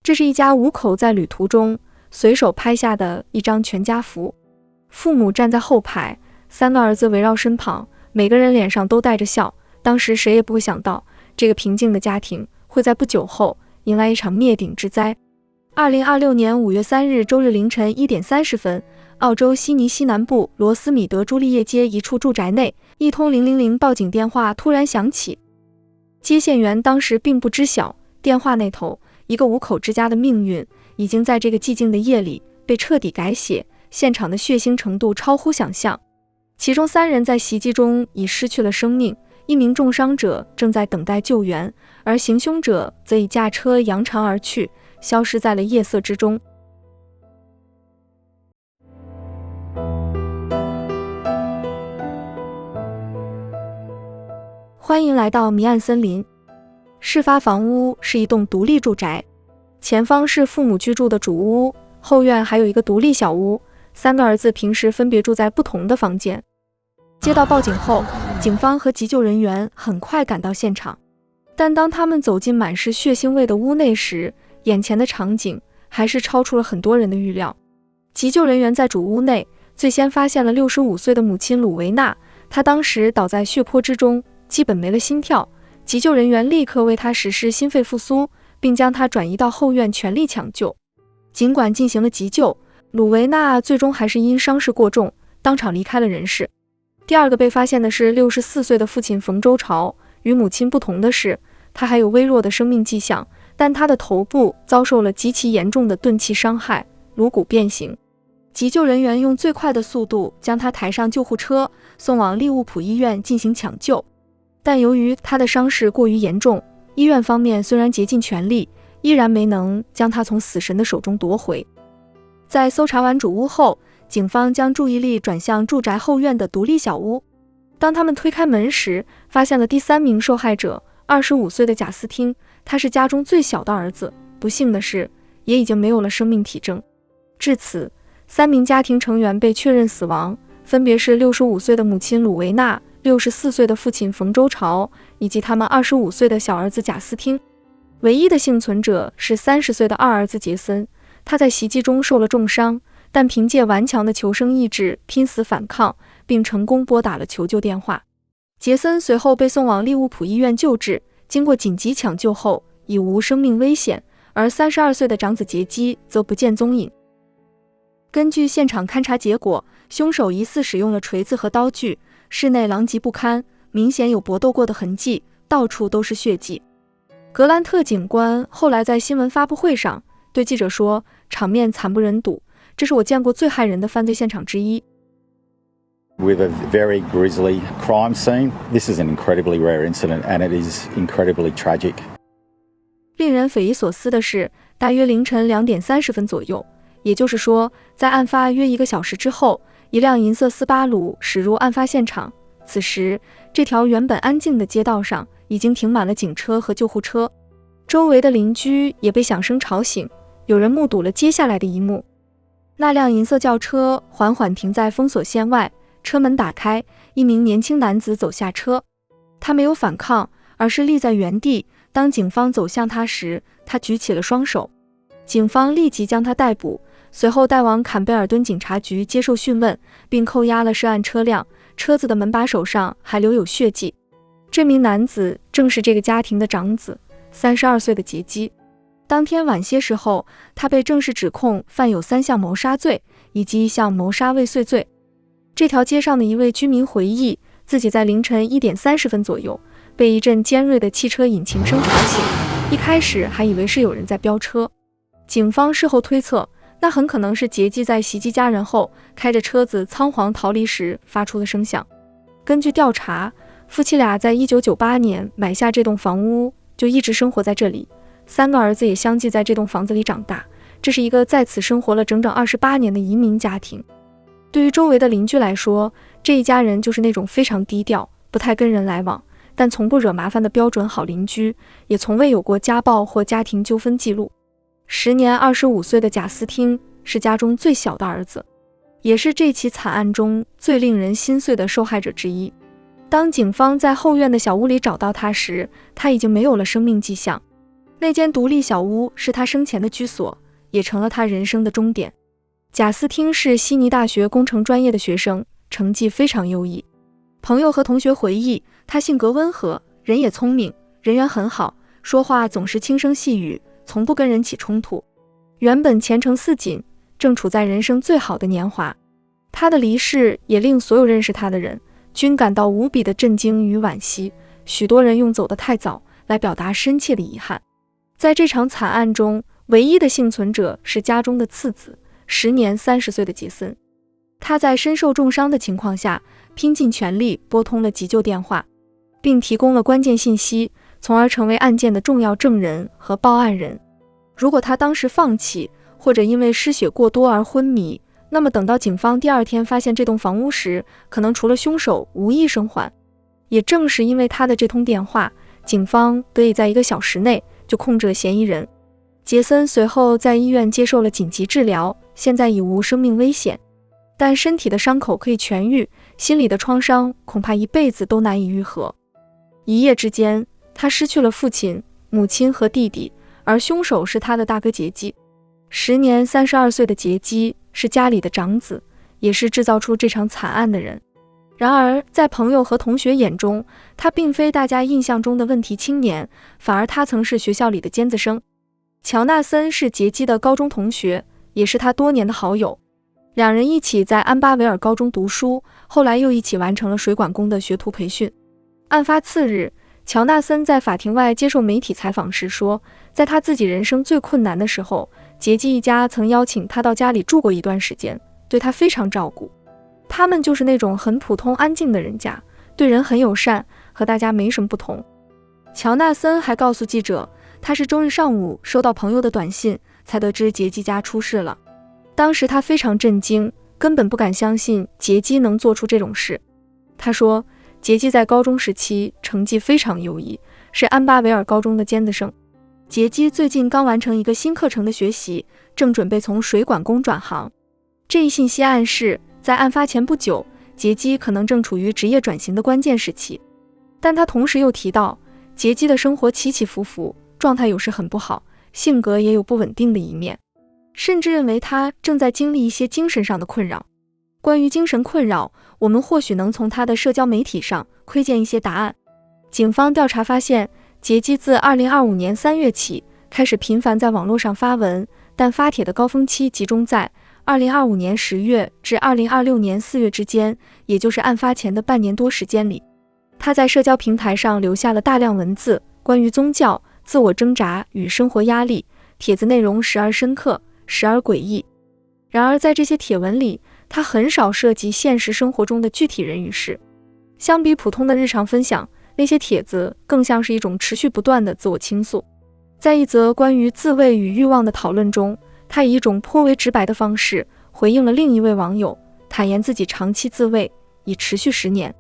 这是一家五口在旅途中随手拍下的一张全家福。父母站在后排，3个儿子围绕身旁，每个人脸上都带着笑。当时谁也不会想到，这个平静的家庭会在不久后迎来一场灭顶之灾。2026年5月3日周日凌晨1点30分，澳洲悉尼西南部罗斯米德朱丽叶街一处住宅内，一通000报警电话突然响起。接线员当时并不知晓，电话那头一个五口之家的命运已经在这个寂静的夜里被彻底改写，现场的血腥程度超乎想象。其中3人在袭击中已失去了生命，1名重伤者正在等待救援，而行凶者则已驾车扬长而去，消失在了夜色之中。欢迎来到谜案森林。事发房屋是一栋独立住宅，前方是父母居住的主屋，后院还有一个独立小屋，3个儿子平时分别住在不同的房间。接到报警后，警方和急救人员很快赶到现场，但当他们走进满是血腥味的屋内时，眼前的场景还是超出了很多人的预料。急救人员在主屋内最先发现了65岁的母亲鲁维娜，她当时倒在血泊之中，基本没了心跳。急救人员立刻为她实施心肺复苏，并将她转移到后院全力抢救。尽管进行了急救，鲁维娜最终还是因伤势过重当场离开了人世。第二个被发现的是64岁的父亲冯周朝，与母亲不同的是，他还有微弱的生命迹象，但他的头部遭受了极其严重的钝器伤害，颅骨变形。急救人员用最快的速度将他抬上救护车，送往利物浦医院进行抢救。但由于他的伤势过于严重，医院方面虽然竭尽全力，依然没能将他从死神的手中夺回。在搜查完主屋后，警方将注意力转向住宅后院的独立小屋。当他们推开门时，发现了第3名受害者25岁的贾斯汀，他是家中最小的儿子，不幸的是也已经没有了生命体征。至此，3名家庭成员被确认死亡，分别是65岁的母亲鲁维娜、64岁的父亲冯周朝，以及他们25岁的小儿子贾斯汀。唯一的幸存者是30岁的二儿子杰森，他在袭击中受了重伤，但凭借顽强的求生意志拼死反抗，并成功拨打了求救电话。杰森随后被送往利物浦医院救治，经过紧急抢救后已无生命危险，而32岁的长子杰基则不见踪影。根据现场勘查结果，凶手疑似使用了锤子和刀具，室内狼藉不堪，明显有搏斗过的痕迹，到处都是血迹。格兰特警官后来在新闻发布会上对记者说，场面惨不忍睹，这是我见过最骇人的犯罪现场之一。With a very grisly crime scene, this is an incredibly rare incident and it is incredibly tragic. 令人匪夷所思的是，大约凌晨2点30分左右，也就是说，在案发约1个小时之后，一辆银色斯巴鲁驶入案发现场。此时，这条原本安静的街道上已经停满了警车和救护车，周围的邻居也被响声吵醒，有人目睹了接下来的一幕。那辆银色轿车缓缓停在封锁线外，车门打开，一名年轻男子走下车，他没有反抗，而是立在原地。当警方走向他时，他举起了双手。警方立即将他逮捕，随后带往坎贝尔敦警察局接受讯问，并扣押了涉案车辆，车子的门把手上还留有血迹。这名男子正是这个家庭的长子，32岁的杰基。当天晚些时候，他被正式指控犯有3项谋杀罪以及1项谋杀未遂罪。这条街上的一位居民回忆，自己在凌晨1点30分左右被一阵尖锐的汽车引擎声吵醒，一开始还以为是有人在飙车。警方事后推测，那很可能是杰基在袭击家人后开着车子仓皇逃离时发出的声响。根据调查，夫妻俩在1998年买下这栋房屋，就一直生活在这里，3个儿子也相继在这栋房子里长大。这是一个在此生活了整整28年的移民家庭。对于周围的邻居来说，这一家人就是那种非常低调，不太跟人来往，但从不惹麻烦的标准好邻居，也从未有过家暴或家庭纠纷记录。时年25岁的贾斯汀是家中最小的儿子，也是这起惨案中最令人心碎的受害者之一。当警方在后院的小屋里找到他时，他已经没有了生命迹象。那间独立小屋是他生前的居所，也成了他人生的终点。贾斯汀是悉尼大学工程专业的学生，成绩非常优异。朋友和同学回忆，他性格温和，人也聪明，人缘很好，说话总是轻声细语，从不跟人起冲突。原本前程似锦，正处在人生最好的年华。他的离世也令所有认识他的人均感到无比的震惊与惋惜，许多人用走得太早来表达深切的遗憾。在这场惨案中，唯一的幸存者是家中的次子，时年30岁的杰森。他在身受重伤的情况下，拼尽全力拨通了急救电话，并提供了关键信息，从而成为案件的重要证人和报案人。如果他当时放弃，或者因为失血过多而昏迷，那么等到警方第二天发现这栋房屋时，可能除了凶手无一生还。也正是因为他的这通电话，警方得以在1个小时内就控制了嫌疑人。杰森随后在医院接受了紧急治疗，现在已无生命危险，但身体的伤口可以痊愈，心理的创伤恐怕一辈子都难以愈合。一夜之间，他失去了父亲、母亲和弟弟，而凶手是他的大哥杰基。时年32岁的杰基是家里的长子，也是制造出这场惨案的人。然而，在朋友和同学眼中，他并非大家印象中的问题青年，反而他曾是学校里的尖子生。乔纳森是杰基的高中同学，也是他多年的好友。两人一起在安巴维尔高中读书，后来又一起完成了水管工的学徒培训。案发次日，乔纳森在法庭外接受媒体采访时说，在他自己人生最困难的时候，杰基一家曾邀请他到家里住过一段时间，对他非常照顾。他们就是那种很普通安静的人家，对人很友善，和大家没什么不同。乔纳森还告诉记者，他是周日上午收到朋友的短信，才得知杰基家出事了。当时他非常震惊，根本不敢相信杰基能做出这种事。他说，杰基在高中时期成绩非常优异，是安巴维尔高中的尖子生。杰基最近刚完成一个新课程的学习，正准备从水管工转行。这一信息暗示，在案发前不久，杰基可能正处于职业转型的关键时期。但他同时又提到，杰基的生活起起伏伏，状态有时很不好，性格也有不稳定的一面，甚至认为他正在经历一些精神上的困扰。关于精神困扰，我们或许能从他的社交媒体上窥见一些答案。警方调查发现，杰基自2025年3月起开始频繁在网络上发文，但发帖的高峰期集中在2025年10月至2026年4月之间，也就是案发前的半年多时间里。他在社交平台上留下了大量文字，关于宗教、自我挣扎与生活压力，帖子内容时而深刻，时而诡异。然而在这些帖文里，他很少涉及现实生活中的具体人与事。相比普通的日常分享，那些帖子更像是一种持续不断的自我倾诉。在一则关于自慰与欲望的讨论中，他以一种颇为直白的方式回应了另一位网友，坦言自己长期自慰，已持续10年。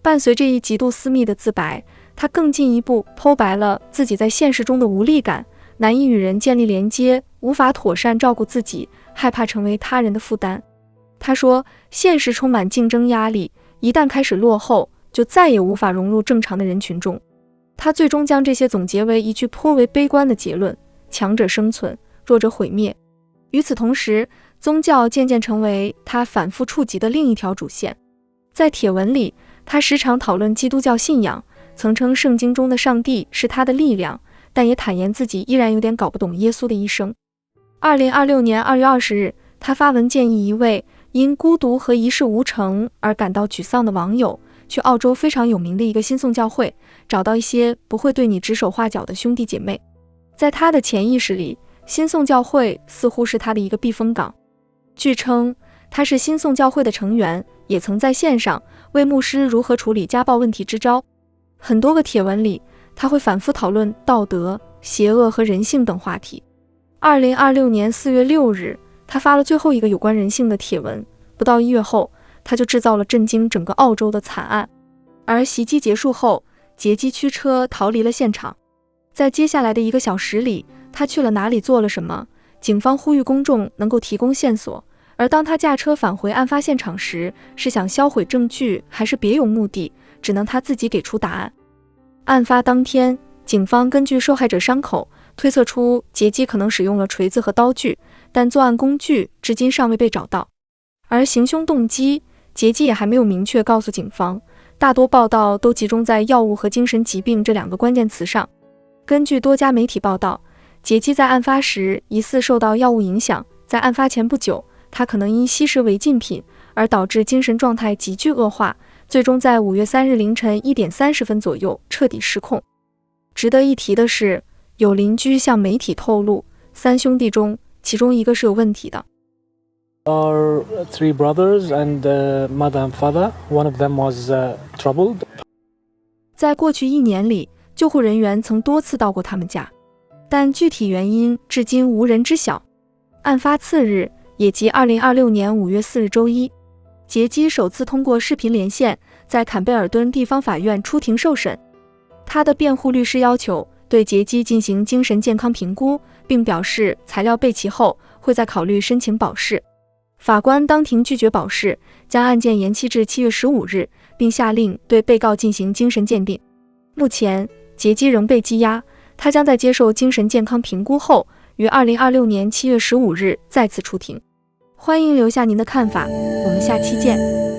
伴随这一极度私密的自白，他更进一步剖白了自己在现实中的无力感，难以与人建立连接，无法妥善照顾自己，害怕成为他人的负担。他说，现实充满竞争压力，一旦开始落后，就再也无法融入正常的人群中。他最终将这些总结为一句颇为悲观的结论：强者生存，弱者毁灭。与此同时，宗教渐渐成为他反复触及的另一条主线。在帖文里，他时常讨论基督教信仰，曾称圣经中的上帝是他的力量，但也坦言自己依然有点搞不懂耶稣的一生。2026年2月20日，他发文建议一位因孤独和一事无成而感到沮丧的网友，去澳洲非常有名的一个新宋教会，找到一些不会对你指手画脚的兄弟姐妹。在他的潜意识里，新宋教会似乎是他的一个避风港。据称，他是新宋教会的成员，也曾在线上为牧师如何处理家暴问题支招。很多个帖文里，他会反复讨论道德、邪恶和人性等话题。2026年4月6日，他发了最后一个有关人性的帖文，不到1月后，他就制造了震惊整个澳洲的惨案。而袭击结束后，杰基驱车逃离了现场。在接下来的1个小时里，他去了哪里，做了什么？警方呼吁公众能够提供线索，而当他驾车返回案发现场时，是想销毁证据还是别有目的，只能他自己给出答案。案发当天，警方根据受害者伤口推测出劫机可能使用了锤子和刀具，但作案工具至今尚未被找到。而行凶动机，劫机也还没有明确告诉警方，大多报道都集中在药物和精神疾病这2个关键词上。根据多家媒体报道，劫机在案发时疑似受到药物影响，在案发前不久，他可能因吸食违禁品而导致精神状态急剧恶化，最终在5月3日凌晨1点30分左右彻底失控。值得一提的是，有邻居向媒体透露，3兄弟中其中一个是有问题的。Our 3 brothers and mother and father. One of them was troubled. 在过去1年里，救护人员曾多次到过他们家，但具体原因至今无人知晓。案发次日，也即2026年5月4日周一，劫机首次通过视频连线，在坎贝尔敦地方法院出庭受审。他的辩护律师要求对劫机进行精神健康评估，并表示材料备齐后会再考虑申请保释。法官当庭拒绝保释，将案件延期至7月15日，并下令对被告进行精神鉴定。目前，劫机仍被羁押，他将在接受精神健康评估后，于2026年7月15日再次出庭。欢迎留下您的看法，我们下期见。